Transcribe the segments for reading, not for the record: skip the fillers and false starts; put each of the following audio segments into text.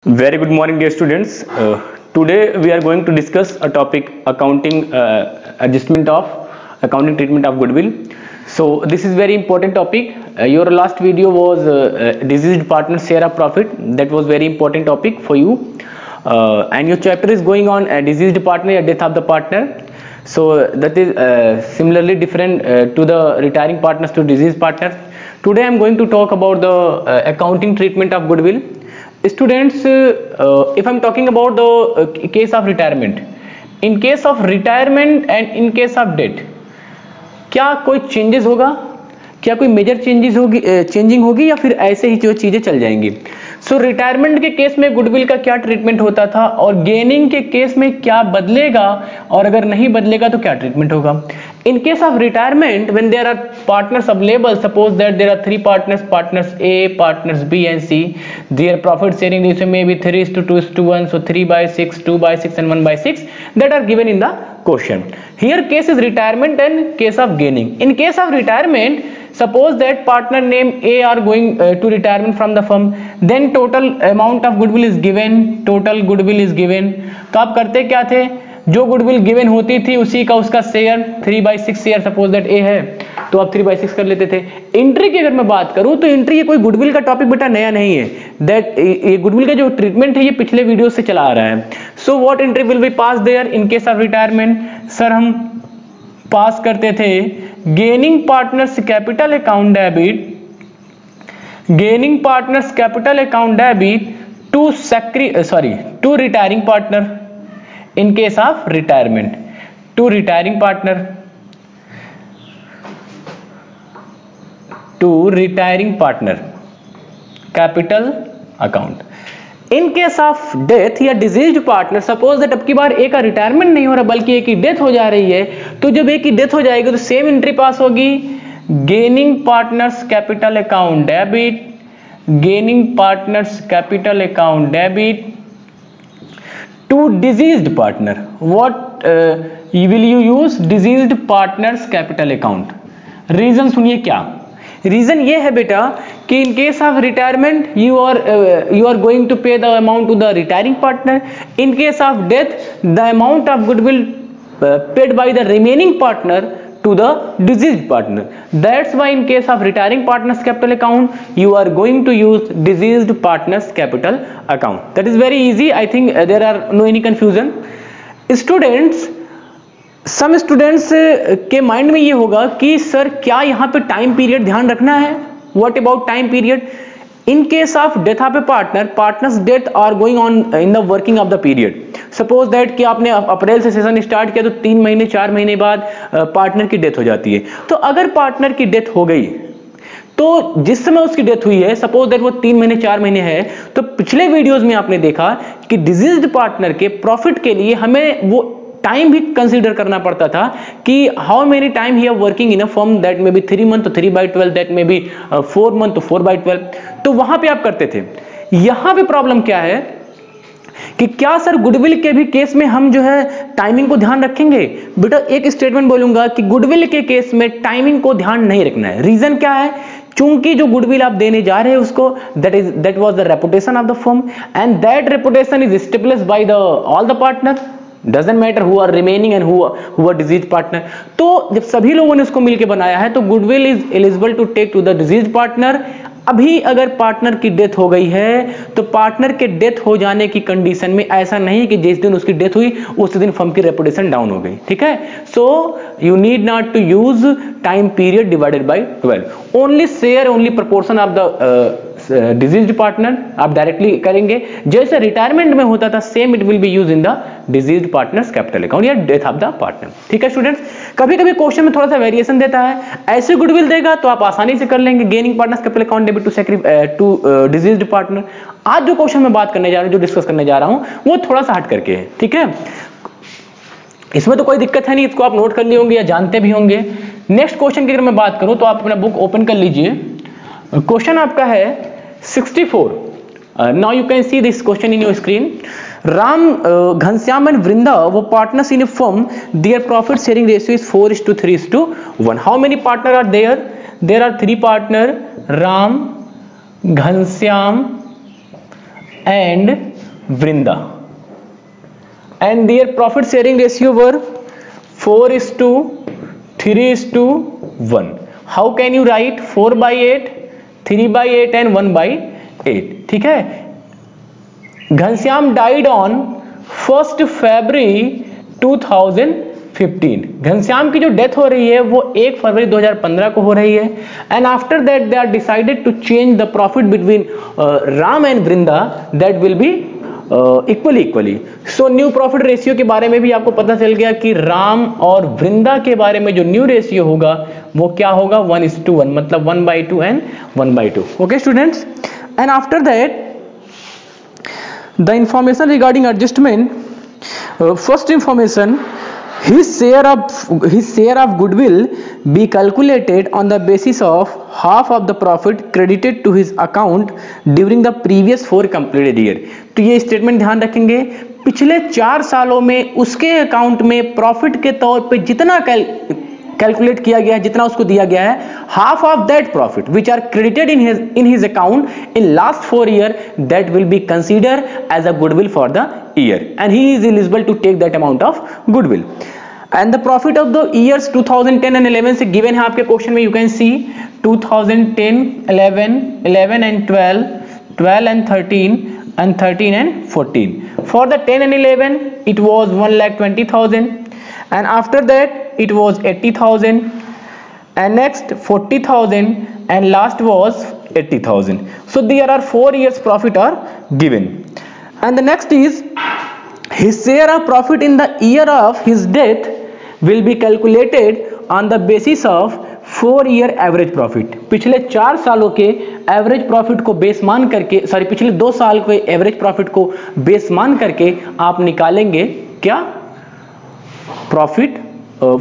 Very good morning, dear students. Today we are going to discuss a topic: accounting adjustment of accounting treatment of goodwill. So this is very important topic. Your last video was deceased partner share of profit. That was very important topic for you. And your chapter is going on deceased partner, death of the partner. So that is similarly different to the retiring partners to deceased partners. Today I am going to talk about the accounting treatment of goodwill. Students, if I'm talking about the case of retirement, in case of retirement and in case of death, क्या कोई changes होगा, क्या कोई major changes होगी, changing होगी या फिर ऐसे ही जो चीजें चल जाएंगी। सो रिटायरमेंट के केस में गुडविल का क्या ट्रीटमेंट होता था और गेनिंग के केस में क्या बदलेगा और अगर नहीं बदलेगा तो क्या ट्रीटमेंट होगा। In case of retirement, when there are partners available, suppose that there are three partners, partners A, partners B and C, their profit sharing ratio may be 3:2:1, so 3/6, 2/6 and 1/6 that are given in the question. Here case is retirement and case of gaining. In case of retirement, suppose that partner name A are going to retirement from the firm, then total amount of goodwill is given, total goodwill is given. तो आप करते क्या थे, जो goodwill given होती थी उसी का उसका शेयर 3/6 शेयर, सपोज दैट ए है तो आप 3/6 कर लेते थे। एंट्री की अगर मैं बात करूं तो एंट्री ये कोई गुडविल का टॉपिक बेटा नया नहीं है, दैट ये गुडविल का जो ट्रीटमेंट है ये पिछले वीडियो से चला आ रहा है। So what entry will be pass there in case of retirement. Sir हम पास करते थे gaining partners capital account debit, gaining partners capital account debit to retiring partner in case of retirement, to retiring partner, to retiring partner capital account. In case of death या diseased partner, suppose that अब की बार एक का retirement नहीं हो रहा बल्कि एक की डेथ हो जा रही है, तो जब एक की डेथ हो जाएगी तो सेम एंट्री पास होगी, gaining partners capital account debit, gaining partners capital account debit to deceased partner. What will you use? Deceased partners capital account. Reason सुनिए क्या रीजन ये है बेटा कि in case of retirement you are going to pay the amount to the retiring partner, in case of death the amount of goodwill paid by the remaining partner to the deceased partner. That's why in case of retiring partners capital account you are going to use deceased partners capital account. That is very easy. I think there are no any confusion. Students, some students के mind में ये होगा कि sir क्या यहाँ पे time period ध्यान रखना है। What about time period? In case of death of a partner, partner's death are going on in the working of the period. Suppose that कि आपने अप्रैल से सेशन स्टार्ट किया तो 3 महीने 4 महीने बाद पार्टनर की डेथ हो जाती है। तो अगर पार्टनर की डेथ हो गई तो जिस समय उसकी डेथ हुई है, सपोज दैट वो 3 महीने 4 महीने है, तो पिछले वीडियोस में आपने देखा कि डिजीज्ड पार्टनर के प्रॉफिट के लिए हमें वो टाइम भी कंसीडर करना पड़ता था कि how many time he are working in a firm, that may be 3 month तो 3/12, दैट मे बी 4 मंथ तो 4/12। तो वहां पे आप करते थे। यहां पे प्रॉब्लम क्या है कि क्या सर गुडविल के भी केस में हम जो है टाइमिंग को ध्यान रखेंगे। बेटा एक स्टेटमेंट बोलूंगा कि गुडविल के केस में टाइमिंग को ध्यान नहीं रखना है। रीजन क्या है, चूंकि जो गुडविल आप देने जा रहे हैं उसको that was the reputation of the firm and that reputation is established by the all the partner, doesn't matter who are remaining and who are deceased partner. तो जब सभी लोगों ने उसको मिलकर बनाया है तो goodwill is eligible to take to the deceased partner. अभी अगर पार्टनर की डेथ हो गई है तो पार्टनर के डेथ हो जाने की कंडीशन में ऐसा नहीं कि जिस दिन उसकी डेथ हुई उस दिन फर्म की रेपुटेशन डाउन हो गई, ठीक है। So you need not to use time period divided by 12, only share only proportion of the deceased partner आप डायरेक्टली करेंगे जैसे रिटायरमेंट में होता था, same it will be use in the deceased partners capital account या death of the partner, ठीक है students. कभी कभी क्वेश्चन में थोड़ा सा वेरिएशन देता है, ऐसे गुडविल देगा तो आप आसानी से कर लेंगे, gaining partners capital account debit to deceased partner. आज जो क्वेश्चन मैं बात करने जा रहा हूं, जो डिस्कस करने जा रहा हूं, वो थोड़ा सा हट करके है, ठीक है। इसमें तो कोई दिक्कत है नहीं, इसको आप नोट कर लिए होंगे या जानते भी होंगे। नेक्स्ट क्वेश्चन की अगर मैं बात करूं तो आप अपना बुक ओपन कर लीजिए। क्वेश्चन आपका है 64। Now you can see this question in your screen. Ram, Ghanshyam and Vrinda वो partners in a firm, their profit sharing ratio is 4:3:1। How many partner are there? There are 3 partner, Ram, Ghanshyam and Vrinda, and their profit sharing ratio were 4:3:1. How can you write 4/8, 3/8 and 1/8? ठीक है. Ghanshyam died on 1st February 2015. Ghanshyam की जो death हो रही है वो 1 फरवरी 2015 को हो रही है. And after that they are decided to change the profit between Ram and Vrinda, that will be equally. So new profit ratio के बारे में भी आपको पता चल गया कि राम और वृंदा के बारे में जो न्यू रेशियो होगा वो क्या होगा, 1:1, मतलब 1/2 and 1/2. Okay students, and after that the information regarding adjustment. First information, his share of goodwill be calculated on the basis of half of the profit credited to his account during the previous 4 completed year. तो ये statement ध्यान रखेंगे, पिछले 4 सालों में उसके account में profit के तौर पे जितना कैलकुलेट किया गया है, जितना उसको दिया गया है, half of that profit which are credited in his account in last 4 year, that will be considered as a goodwill for the year, and he is eligible to take that amount of goodwill. And the profit of the years 2010 and 11 से given है आपके question में. You can see 2010, 11 and 12 and 13 and 13 and 14. For the 10 and 11 it was 1,20,000, and after that it was 80,000, and next 40,000, and last was 80,000. So there are 4 years profit are given. And the next is his share of profit in the year of his death will be calculated on the basis of 4-year average profit. पिछले 4 सालों के average profit को base मान करके, sorry पिछले 2 साल के average profit को बेस मान करके आप निकालेंगे क्या, profit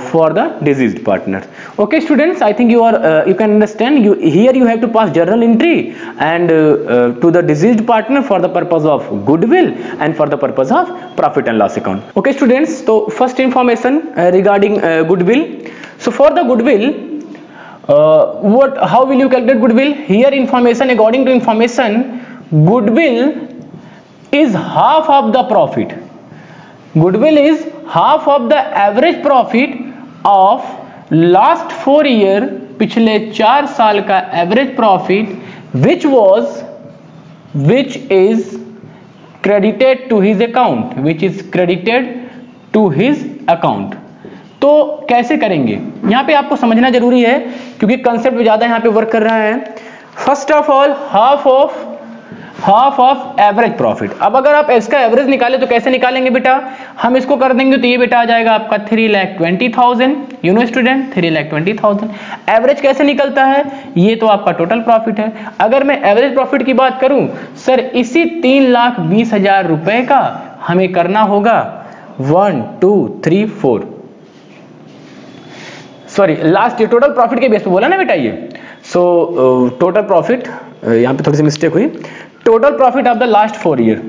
for the deceased partners. Okay students, I think you can understand. Here you have to pass journal entry and to the deceased partner for the purpose of goodwill and for the purpose of profit and loss account. Okay students, so first information regarding goodwill. So for the goodwill, how will you calculate goodwill? Here information, according to information, goodwill is half of the profit. Goodwill is half of the average profit of last 4 year, पिछले 4 साल का average profit which is credited to his account. तो कैसे करेंगे, यहाँ पे आपको समझना जरूरी है क्योंकि कंसेप्ट ज्यादा यहाँ पे वर्क कर रहा है. First of all half of average profit. अब अगर आप इसका एवरेज निकाले तो कैसे निकालेंगे बेटा, हम इसको कर देंगे तो ये बेटा आ जाएगा आपका 3,20,000. You know student, 3,20,000. एवरेज कैसे निकलता है, ये तो आपका टोटल प्रॉफिट है. अगर मैं एवरेज प्रॉफिट की बात करूं सर, इसी 3,20,000 रुपए का हमें करना होगा 1 2 3 4, sorry last year total profit के बेस पे बोला ना बेटा ये. सो टोटल प्रॉफिट, यहाँ पे थोड़ी सी मिस्टेक हुई, total profit of the last 4 year.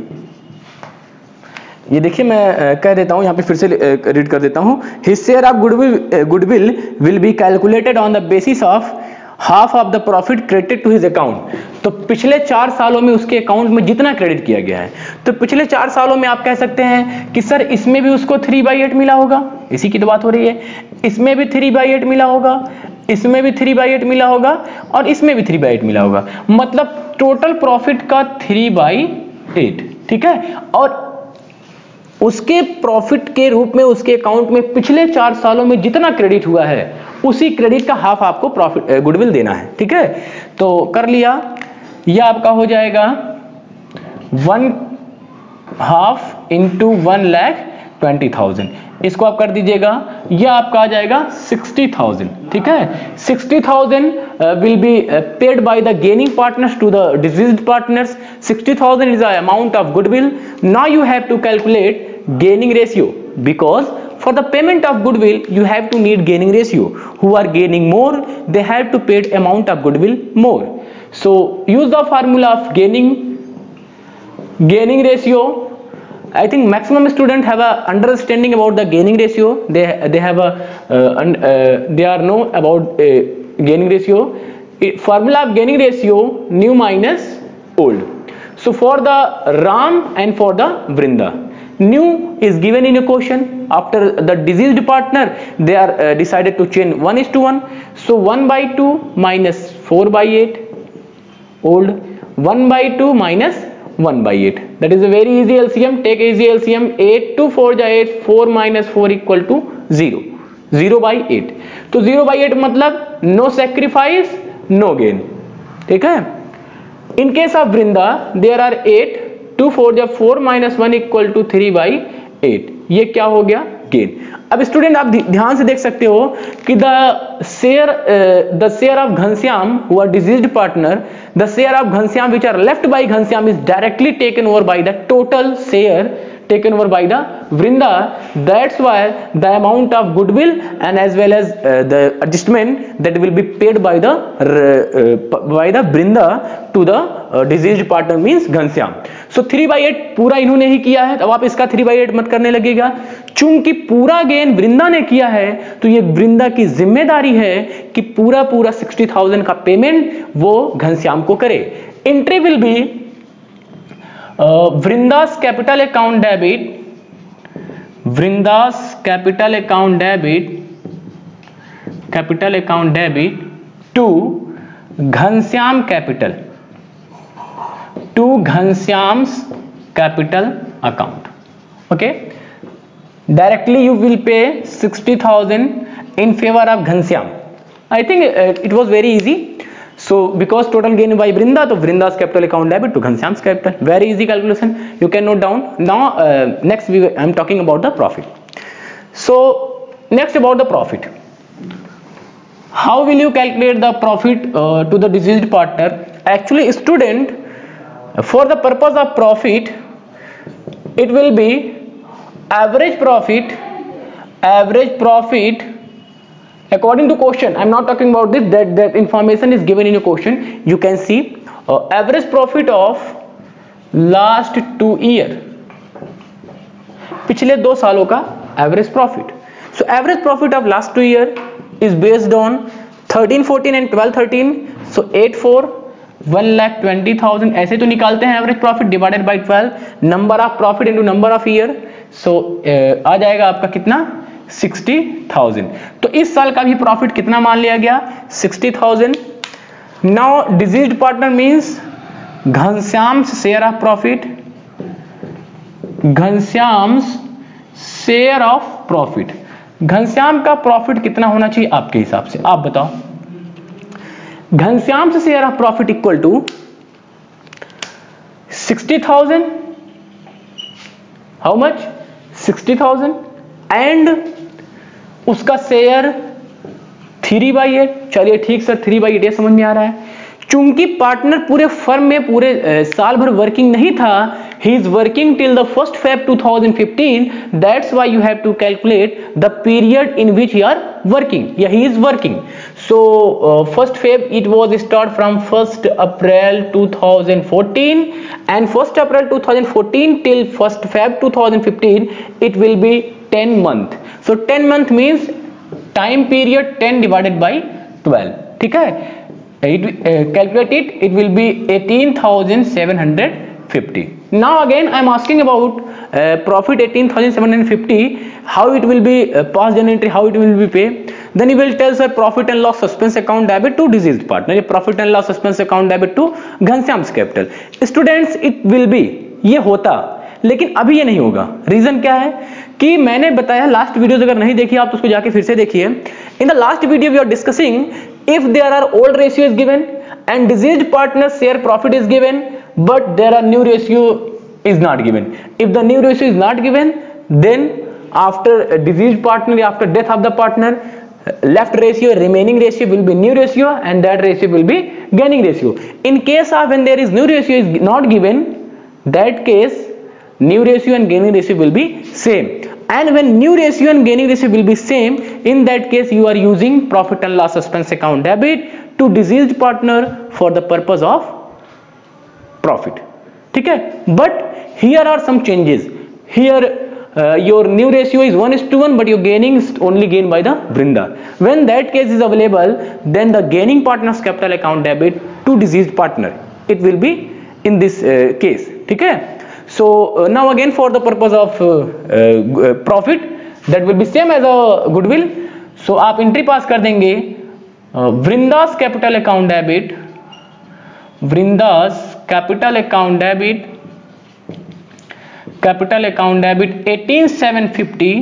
ये देखिए मैं कह देता हूं, यहाँ पे फिर से रीड कर देता हूं. His share of goodwill will be calculated on the basis of half of the profit credited to his account. तो पिछले 4 सालों में उसके अकाउंट में जितना क्रेडिट किया गया है, तो पिछले 4 सालों में आप कह सकते हैं कि सर इसमें भी उसको 3/8 मिला होगा, इसी की तो बात हो रही है. इसमें भी 3/8 मिला होगा, इसमें भी 3/8 मिला होगा और इसमें भी 3/8 मिला होगा, मतलब टोटल प्रॉफिट का 3/8. ठीक है, और उसके प्रॉफिट के रूप में उसके अकाउंट में पिछले 4 सालों में जितना क्रेडिट हुआ है उसी क्रेडिट का हाफ आपको प्रॉफिट गुडविल देना है. ठीक है, तो कर लिया, यह आपका हो जाएगा 1/2 into 1,20,000. इसको आप कर दीजिएगा, यह आपका आ जाएगा 60,000. ठीक है, 60,000 will be paid by the gaining partners to the deceased partners. 60,000 is the amount of goodwill. Now you have to calculate gaining ratio, because for the payment of goodwill you have to need gaining ratio. Who are gaining more, they have to pay amount of goodwill more. So use the formula of gaining ratio. I think maximum students have a understanding about the gaining ratio. They have a they are know about gaining ratio. Formula of gaining ratio, new minus old. So for the Ram and for the Vrinda, new is given in a question. After the deceased partner, they are decided to change 1:1. So 1/2 minus 4/8, old 1/2 minus 1/8. That is a very easy LCM. Take easy LCM. 8 to 4 ja 8, 4 minus 4 equal to 0. 0/8. तो 0/8 मतलब no sacrifice, no gain. ठीक है. In case of Vrinda, there are 8. 2 4 ja 4 minus 1 equal to 3/8. ये क्या हो गया? Gain. अब student आप ध्यान से देख सकते हो कि the share of Ghanshyam who are deceased partner, the share of Ghanshyam which are left by Ghanshyam is directly taken over by the total share taken over by the Vrinda. That's why the amount of goodwill and as well as the adjustment that will be paid by the Vrinda to the deceased partner means Ghanshyam. So 3/8 पूरा इन्होंने ही किया है, अब आप इसका 3/8 मत करने लगेगा. चूंकि पूरा गेन वृंदा ने किया है तो ये वृंदा की जिम्मेदारी है कि पूरा 60,000 का पेमेंट वो घनश्याम को करे. Entry will B Vrinda's capital account debit, Vrinda's capital account debit to Ghanshyam capital, to Ghanshyam's capital account. Okay, directly you will pay 60,000 in favor of Ghanshyam. I think it was very easy. So because total gain by Vrinda, so Vrinda's capital account debit to Ghanshyam's capital. Very easy calculation. You can note down. Now next I am talking about the profit. So next about the profit. How will you calculate the profit to the deceased partner? Actually, student, for the purpose of profit, it will be average profit. According to question, I am not talking about this, that information is given in a question. You can see average profit of last 2 year, पिछले 2 सालों का average profit. So average profit of last 2 year is based on 13-14 and 12-13. So 8-4 1,20,000 ऐसे तो निकालते हैं average profit divided by 12, number of profit into number of year. So आ जाएगा आपका कितना 60,000. तो इस साल का भी प्रॉफिट कितना मान लिया गया 60,000. Now deceased partner means Ghanshyam's share of profit, Ghanshyam's share of profit. Ghanshyam का प्रॉफिट कितना होना चाहिए आपके हिसाब से, आप बताओ. Ghanshyam's share of profit equal to 60,000. How much 60,000 and उसका शेयर 3/8. चलिए ठीक सर 3/8 समझ में आ रहा है. चूंकि पार्टनर पूरे फर्म में पूरे साल भर वर्किंग नहीं था, he is working till the 1st Feb 2015. That's why you have to calculate the period in which you are working या he is working. So 1st Feb it was start from 1st April 2014 and 1st April 2014 till 1st Feb 2015 it will be 10 month. So 10 month means time period 10 divided by 12. ठीक है, calculate it will be 18,750. Now again I am asking about profit 18,750. How it will be past entry, how it will be paid. Then you will tell sir profit and loss suspense account debit to deceased partner, profit and loss suspense account debit to Ghanshyam's capital. Students it will be, ये होता लेकिन अभी ये नहीं होगा. Reason क्या है कि मैंने बताया लास्ट वीडियो अगर नहीं देखी आप तो उसको जाके फिर से देखिए. In the last video we are discussing if there are old ratio is given and deceased partner share profit is given but there are new ratio is not given. If the new ratio is not given then after deceased partner after death of the partner left ratio remaining ratio will be new ratio and that ratio will be gaining ratio. In case of when there is new ratio is not given, that case new ratio and gaining ratio will be same. And when new ratio and gaining ratio will be same, in that case you are using profit and loss suspense account debit to deceased partner for the purpose of profit. ठीक है, but here are some changes. Here your new ratio is 1:1 but your gaining is only gained by the Vrinda. When that case is available, then the gaining partner's capital account debit to deceased partner, it will be in this case, ठीक है। So now again for the purpose of profit that will be same as a goodwill. So आप entry pass कर देंगे Vrinda's capital account debit, Vrinda's capital account debit, capital account debit 18750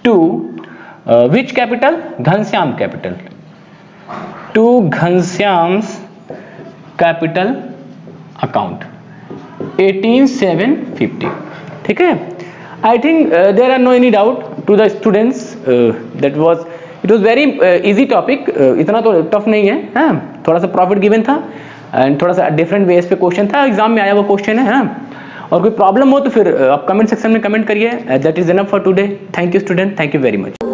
to which capital, Ghanshyam capital, to Ghanshyam's capital account 18750, ठीक है। I think there are no any doubt to the students, that was it was very easy topic, इतना तो tough नहीं है, हाँ? थोड़ा सा profit given था एंड थोड़ा सा डिफरेंट वेज पे क्वेश्चन था, एग्जाम में आया हुआ क्वेश्चन है, हाँ? और कोई प्रॉब्लम हो तो फिर आप कमेंट सेक्शन में कमेंट करिए। That is enough for today. Thank you student, thank you very much.